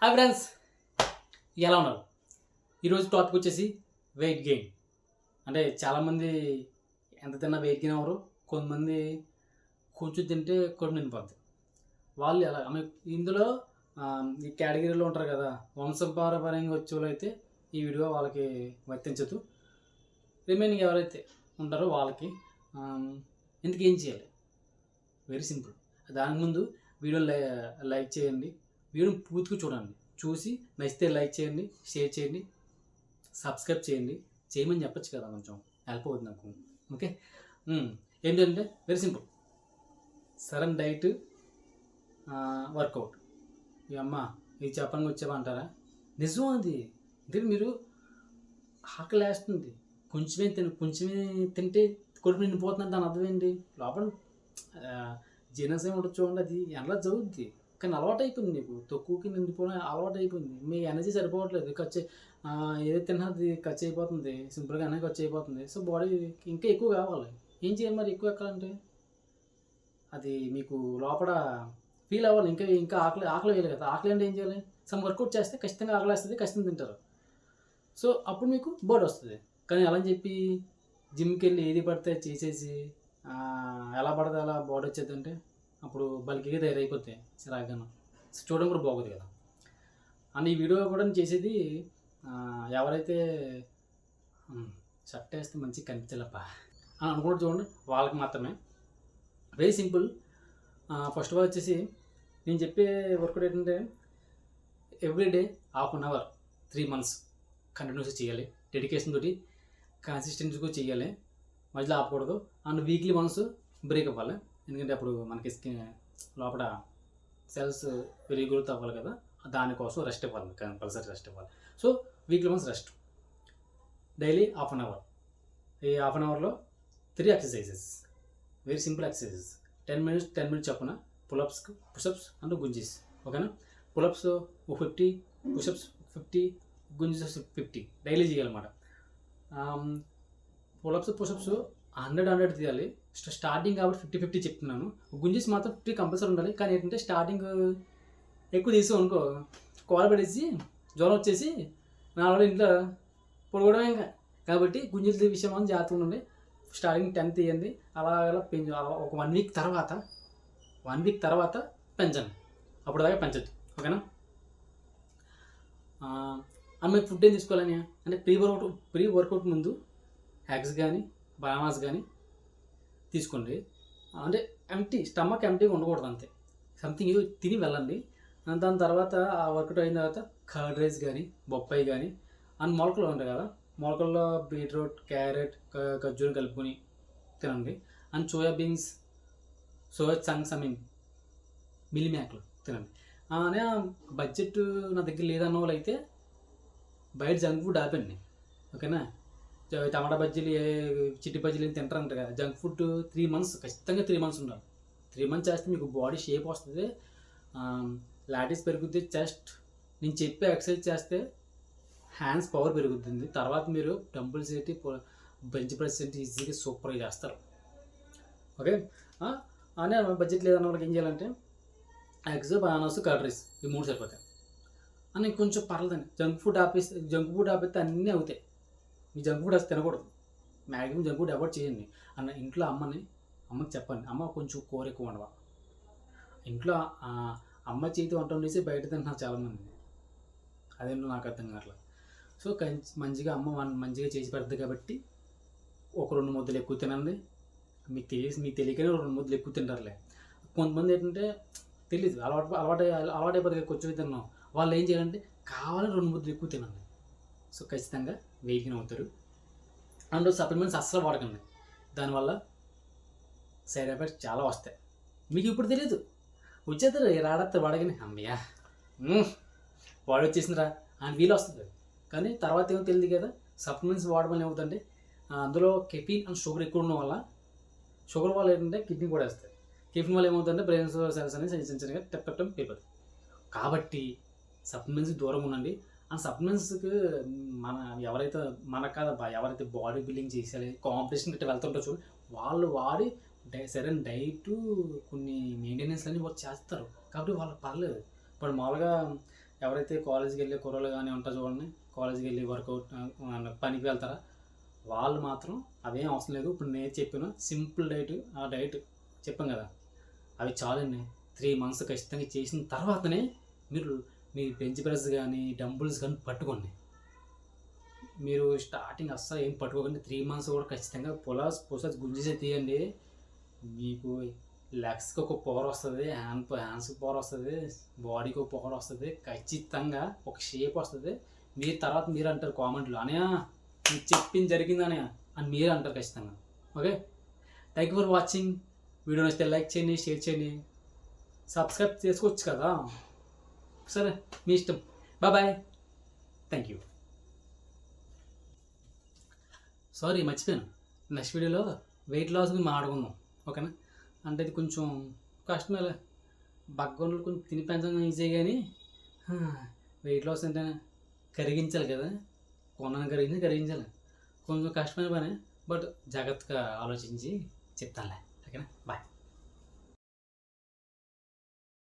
Hi friends, ఎలా ఉన్నారు? ఈరోజు టాపిక్ వచ్చేసి వెయిట్ గెయిన్. అంటే చాలామంది ఎంత తిన్నా వెయిట్ గెయిన్ అవ్వరు. కొంతమంది కొంచెం తింటే కడుపు నిండిపోద్ది. వాళ్ళు ఎలా ఇందులో ఈ కేటగిరీలో ఉంటారు కదా, వంశపారంపర్యంగా వచ్చే వాళ్ళు అయితే ఈ వీడియో వాళ్ళకి వర్తించదు. రిమైనింగ్ ఎవరైతే ఉంటారో వాళ్ళకి ఎందుకు ఏం చేయాలి? Very simple. దానికి ముందు వీడియో లైక్ చేయండి, వీడియోని పూర్తిగా చూడండి. చూసి నచ్చితే లైక్ చేయండి, షేర్ చేయండి, సబ్స్క్రైబ్ చేయండి. చేయమని చెప్పచ్చు కదా, కొంచెం హెల్ప్ అవుతుంది నాకు. ఓకే, ఏంటంటే very simple. Sudden diet, workout. ఈ అమ్మ ఇది చెప్పంగా వచ్చావా అంటారా? నిజం అది. అంటే మీరు ఆకలి వేస్తుంది, కొంచెమే తింటే కడుపు నిండిపోతుందని దాని అర్థం ఏంటి? లోపల జీర్ణశయం ఉంటుంది చూడండి, అది ఎలా జరుగుద్ది. కానీ అలవాటు అయిపోయింది, నీకు తక్కువకి నిండిపోవడం అలవాటు అయిపోయింది. మీ ఎనర్జీ సరిపోవట్లేదు, ఏదైతే తిన్నా అది ఖర్చు అయిపోతుంది, సింపుల్గానే ఖర్చు అయిపోతుంది. సో బాడీ ఇంకా ఎక్కువ కావాలి. ఏం చేయాలి మరి ఎక్కువ ఎక్కాలంటే? అది మీకు లోపల ఫీల్ అవ్వాలి. ఇంకా ఆకలి వేయాలి కదా. ఆకలి అంటే ఏం చేయాలి? సమ్ వర్కౌట్ చేస్తే ఖచ్చితంగా ఆకలి వేస్తుంది, ఖచ్చితంగా తింటారు. సో అప్పుడు మీకు బాడీ వస్తుంది. కానీ అలా అని చెప్పి జిమ్కి వెళ్ళి ఏది పడితే చేసేసి ఎలా పడితే అలా బాడీ వచ్చేది అంటే అప్పుడు బల్కిగా తయారైపోతాయి, చిరాగ్గాను. చూడడం కూడా బాగోదు కదా. అండ్ ఈ వీడియో కూడా చేసేది ఎవరైతే షర్ట్ వేస్తే మంచిగా కనిపించాలప్ప అని అనుకుంటూ చూడండి, వాళ్ళకి మాత్రమే. Very simple. First of all వచ్చేసి నేను చెప్పే వర్కౌట్ ఏంటంటే everyday half an hour 3 months కంటిన్యూస్గా చేయాలి. డెడికేషన్ తోటి కన్సిస్టెన్సీగా చేయాలి, మధ్యలో ఆపకూడదు. అండ్ వీక్లీ వన్స్ బ్రేక్ అవ్వాలి. ఎందుకంటే అప్పుడు మనకి స్కిన్ లోపల సెల్స్ రీగ్రోత్ అవ్వాలి కదా, దానికోసం రెస్ట్ ఇవ్వాలి, కంపల్సరీ రెస్ట్ ఇవ్వాలి. So weekly once rest, daily half an hour. ఈ హాఫ్ అన్ అవర్లో 3 exercises, very simple exercises. 10 minutes చొప్పున పుషప్స్ అండ్ గుంజీస్. ఓకేనా? పులప్స్ 50, పుషప్స్ 50, గుంజీస్ 50 డైలీ చేయాలన్నమాట. పుషప్స్ 100 తీయాలి. స్టార్టింగ్ కాబట్టి 50 చెప్తున్నాను. గుంజీస్ మాత్రం 50 కంపల్సరీ ఉండాలి. కానీ ఏంటంటే స్టార్టింగ్ ఎక్కువ తీసాం అనుకో, కోల పడేసి జ్వరం వచ్చేసి నా వల్ల ఇంట్లో పొడగడం ఇంకా. కాబట్టి గుంజీలు విషయం అని జాగ్రత్తగా ఉండండి. స్టార్టింగ్ 10 తీయండి, అలా పెంచు. ఒక 1 week తర్వాత పెంచండి, అప్పుడు దాకా పెంచద్దు. ఓకేనా? అమ్మాయి ఫుడ్ ఏం తీసుకోవాలని అంటే ప్రీ వర్కౌట్ ముందు ఎగ్స్ కానీ బనానాస్ కానీ తీసుకోండి. అంటే స్టమక్ ఎంటీగా ఉండకూడదు, అంతే. సంథింగ్ ఏదో తిని వెళ్ళండి. దాని తర్వాత ఆ వర్కౌట్ అయిన తర్వాత కర్డ్ రైస్ కానీ బొప్పాయి కానీ అండ్ మొలకలు ఉంటాయి కదా, మొలకల్లో బీట్రూట్, క్యారెట్, ఖర్జూరం కలుపుకొని తినండి. అండ్ సోయా చంక్స్, మిల్లీ మేకలు తినండి. అనే బడ్జెట్ నా దగ్గర లేదన్న వాళ్ళు అయితే బయట జంక్ ఫుడ్ ఆపండి. ఓకేనా? టమాటా బజ్జీలు, చిట్టి బజ్జీలు ఏం తింటారంట కదా, జంక్ ఫుడ్ 3 months, ఖచ్చితంగా 3 months ఉండాలి. 3 months చేస్తే మీకు బాడీ షేప్ వస్తుంది, లాటిస్ పెరుగుద్ది, చెస్ట్. నేను చెప్పే ఎక్సర్సైజ్ చేస్తే హ్యాండ్స్ పవర్ పెరుగుతుంది. తర్వాత మీరు డంబుల్స్ ఏంటి, బెంచ్ ప్రెస్ ఏంటి ఈజీగా సూపర్గా చేస్తారు. ఓకే? అనే బడ్జెట్ లేదన్న వాళ్ళకి ఏం చేయాలంటే ఎగ్స్, బనానాస్, కర్డ్ రైస్, ఈ 3 సరిపోతాయి. అని కొంచెం పర్లేదండి. జంక్ ఫుడ్ ఆపేస్తే అన్నీ అవుతాయి. మీ జంక్ ఫుడ్ అసలు తినకూడదు. మ్యాక్సిమం జంక్ ఫుడ్ అవాయిడ్ చేయండి. అన్న ఇంట్లో అమ్మకి చెప్పండి, అమ్మ కొంచెం కూర ఎక్కువ వండవా. ఇంట్లో అమ్మ చేతి వంట వండేసి బయట తింటున్నారు చాలామంది, అదేంటో నాకు అర్థం కావట్లేదు. సో మంచిగా అమ్మ మంచిగా చేసి పెడుతుంది కాబట్టి ఒక 2 ముద్దలు ఎక్కువ తినండి. మీకు తెలియకనే 2 ముద్దలు ఎక్కువ తింటారులే. కొంతమంది ఏంటంటే తెలీదు, అలవాటైపోతుంది కొంచెం తిన్నాం. వాళ్ళు ఏం చేయాలంటే కావాలని 2 ముద్దలు ఎక్కువ తినండి. సో ఖచ్చితంగా వెయిట్ గెయిన్ అవుతారు. అండ్ సప్లిమెంట్స్ అస్సలు వాడకండి, దానివల్ల సైడ్ ఎఫెక్ట్స్ చాలా వస్తాయి. మీకు ఇప్పుడు తెలీదు, వచ్చేస్తారు రాడత్తారు వాడగానే, అమ్మయ్యా వాడు వచ్చేసిందిరా అని వీలు వస్తుంది. కానీ తర్వాత ఏమో తెలియదు కదా. సప్లిమెంట్స్ వాడడం వల్ల ఏమవుతుందంటే అందులో కెఫీన్ అండ్ షుగర్ ఎక్కువ ఉండడం వల్ల, షుగర్ వల్ల ఏంటంటే కిడ్నీ కూడా వేస్తాయి. కెఫీన్ వల్ల ఏమవుతుందంటే బ్రెయిన్ సెల్స్ అనేది చిన్నగా టెప్పటం అయిపోతుంది. కాబట్టి సప్లిమెంట్స్కి దూరం ఉండండి. అండ్ సప్లిమెంట్స్కి ఎవరైతే ఎవరైతే బాడీ బిల్డింగ్ చేసేయాలి, కాంపిటీషన్ గట్టి వెళ్తుంటారు చూడండి, వాళ్ళు వాడి సరైన డైట్, కొన్ని మెయింటెనెన్స్ అన్నీ వాళ్ళు చేస్తారు. కాబట్టి వాళ్ళకి పర్లేదు. ఇప్పుడు మామూలుగా ఎవరైతే కాలేజీకి వెళ్ళే కుర్రలు కానీ ఉంటారు చూడండి, కాలేజీకి వెళ్ళి వర్కౌట్ పనికి వెళ్తారా, వాళ్ళు మాత్రం అవేం అవసరం లేదు. ఇప్పుడు నేను చెప్పిన సింపుల్ డైట్, ఆ డైట్ చెప్పాను కదా, అవి చాలండి. 3 months ఖచ్చితంగా చేసిన తర్వాతనే మీరు మీ బెంచ్ ప్రెస్ కానీ డంబుల్స్ కానీ పట్టుకోండి. మీరు స్టార్టింగ్ అస్సలు ఏం పట్టుకోకండి. 3 months కూడా ఖచ్చితంగా పుషప్స్ గుంజేసే తీయండి. మీకు లెగ్స్కి ఒక పవర్ వస్తుంది, హ్యాండ్స్కి పవర్ వస్తుంది, బాడీకి ఒక పవర్ వస్తుంది, ఖచ్చితంగా ఒక షేప్ వస్తుంది. మీరు తర్వాత మీరు అంటారు కామెంట్లో, అనయా మీకు చెప్పింది జరిగింది అనయా అని మీరు అంటారు ఖచ్చితంగా. Okay, thank you for watching. Video నచ్చితే లైక్ చేయండి, షేర్ చేయండి, సబ్స్క్రైబ్ చేసుకోవచ్చు కదా. సరే, మీ ఇష్టం. Bye, thank you. సారీ, మర్చిపోయాను. నెక్స్ట్ వీడియోలో వెయిట్ లాస్ గురించి మాట్లాడుకుందాం. ఓకేనా? అంటే ఇది కొంచెం కష్టమే. బగ్గోళ్ళు కొంచెం తిని పెంచడం ఈజీ, కానీ వెయిట్ లాస్ అంటే కరిగించాలి కదా, కొన్నాను కరిగించాలి. కొంచెం కష్టమైన పని, బట్ జాగ్రత్తగా ఆలోచించి చెప్తానులే. ఓకేనా? బాయ్.